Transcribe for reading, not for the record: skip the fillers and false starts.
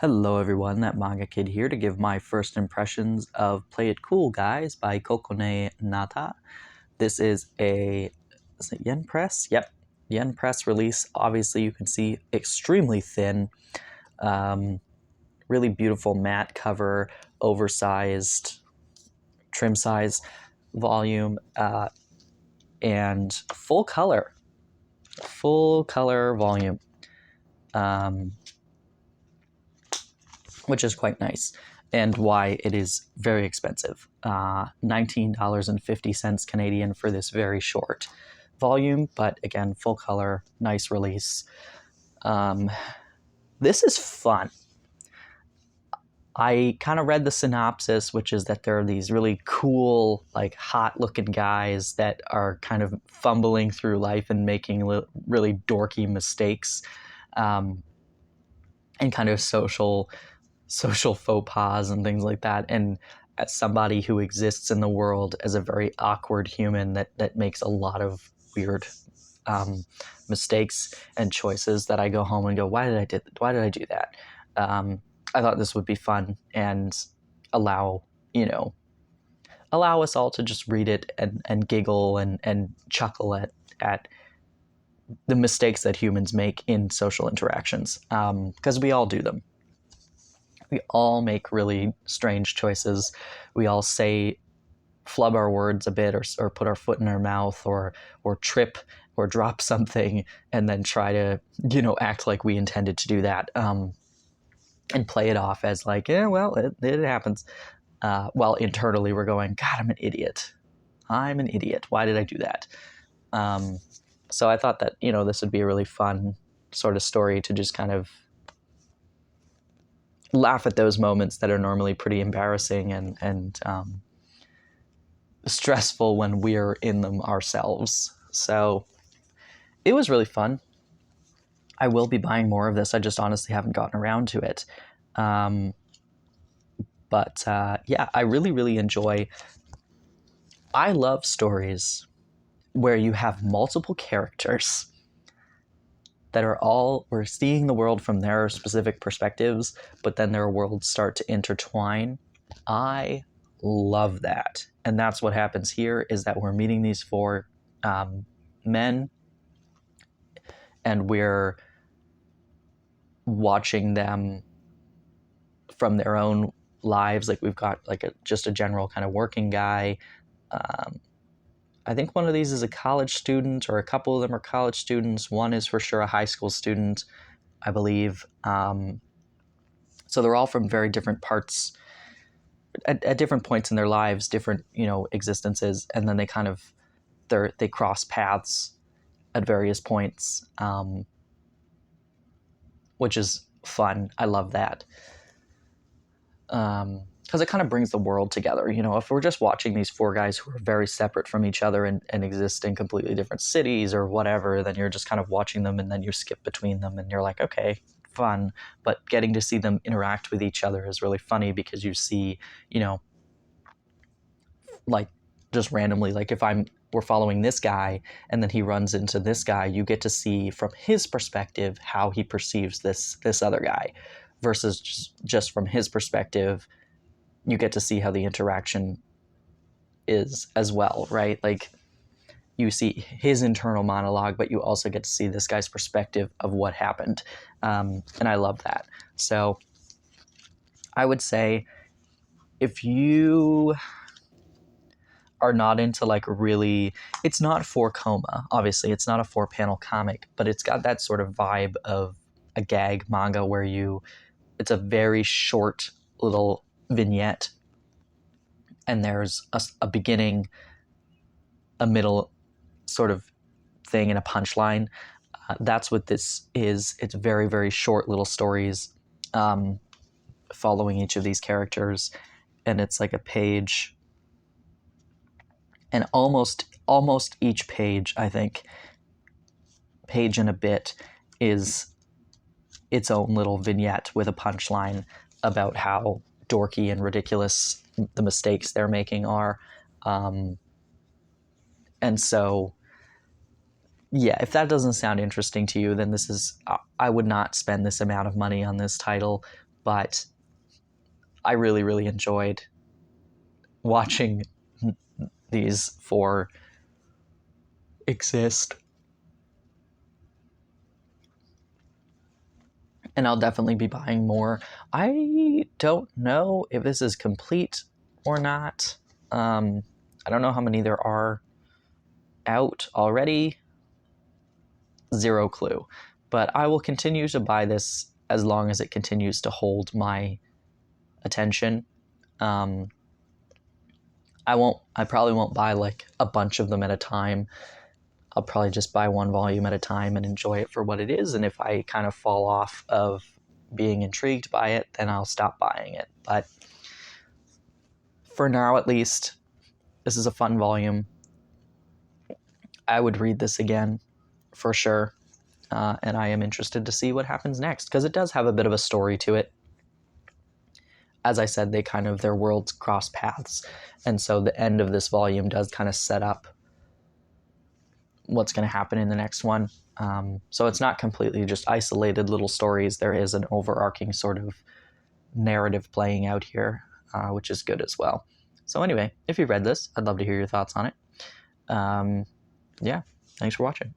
Hello everyone, that Manga Kid here to give my first impressions of Play It Cool Guys by Kokone Nata. This is it Yen Press? Yep, Yen Press release. Obviously you can see extremely thin, really beautiful matte cover, oversized trim size volume, and full color volume. Which is quite nice, and why it is very expensive. $19.50 Canadian for this very short volume, but again, full color, nice release. This is fun. I kind of read the synopsis, which is that there are these really cool, like hot-looking guys that are kind of fumbling through life and making really dorky mistakes, and kind of social faux pas and things like that. And as somebody who exists in the world as a very awkward human that makes a lot of weird mistakes and choices, that I go home and go, why did I do that? I thought this would be fun and allow us all to just read it and giggle and chuckle at the mistakes that humans make in social interactions, because we all do them. We all make really strange choices. We all flub our words a bit, or put our foot in our mouth, or trip or drop something, and then try to, act like we intended to do that, and play it off as like, yeah, well, it happens. While internally we're going, God, I'm an idiot. Why did I do that? So I thought that, this would be a really fun sort of story to just kind of laugh at those moments that are normally pretty embarrassing and stressful when we're in them ourselves. So it was really fun. I will be buying more of this. I just honestly haven't gotten around to it. Yeah, I really, really enjoy. I love stories where you have multiple characters that we're seeing the world from their specific perspectives, but then their worlds start to intertwine. I love that. And that's what happens here, is that we're meeting these four men, and we're watching them from their own lives. Like, we've got like just a general kind of working guy. I think one of these is a college student, or a couple of them are college students. One is for sure a high school student, I believe. So they're all from very different parts, at different points in their lives, different, existences. And then they cross paths at various points, which is fun. I love that. Because it kind of brings the world together. If we're just watching these four guys who are very separate from each other and exist in completely different cities or whatever, then you're just kind of watching them, and then you skip between them and you're like, okay, fun. But getting to see them interact with each other is really funny, because you see, like, just randomly, like if we're following this guy and then he runs into this guy, you get to see from his perspective how he perceives this other guy, versus just from his perspective, you get to see how the interaction is as well, right? Like, you see his internal monologue, but you also get to see this guy's perspective of what happened. And I love that. So I would say, if you are not into it's not for coma, obviously. It's not a 4-panel comic, but it's got that sort of vibe of a gag manga where it's a very short little vignette, and there's a beginning, a middle sort of thing, and a punchline. That's what this is. It's very, very short little stories, following each of these characters, and it's like a page, and almost each page, I think, page and a bit, is its own little vignette with a punchline about how dorky and ridiculous the mistakes they're making are. And so, yeah, if that doesn't sound interesting to you, then I would not spend this amount of money on this title. but I really, really enjoyed watching these four exist. And I'll definitely be buying more. I don't know if this is complete or not. I don't know how many there are out already. Zero clue. But I will continue to buy this as long as it continues to hold my attention. I probably won't buy like a bunch of them at a time. I'll probably just buy one volume at a time and enjoy it for what it is. And if I kind of fall off of being intrigued by it, then I'll stop buying it. But for now, at least, this is a fun volume. I would read this again for sure. And I am interested to see what happens next, because it does have a bit of a story to it. As I said, their worlds cross paths. And so the end of this volume does kind of set up what's going to happen in the next one. So it's not completely just isolated little stories. There is an overarching sort of narrative playing out here, which is good as well. So anyway, if you read this, I'd love to hear your thoughts on it. Yeah, thanks for watching.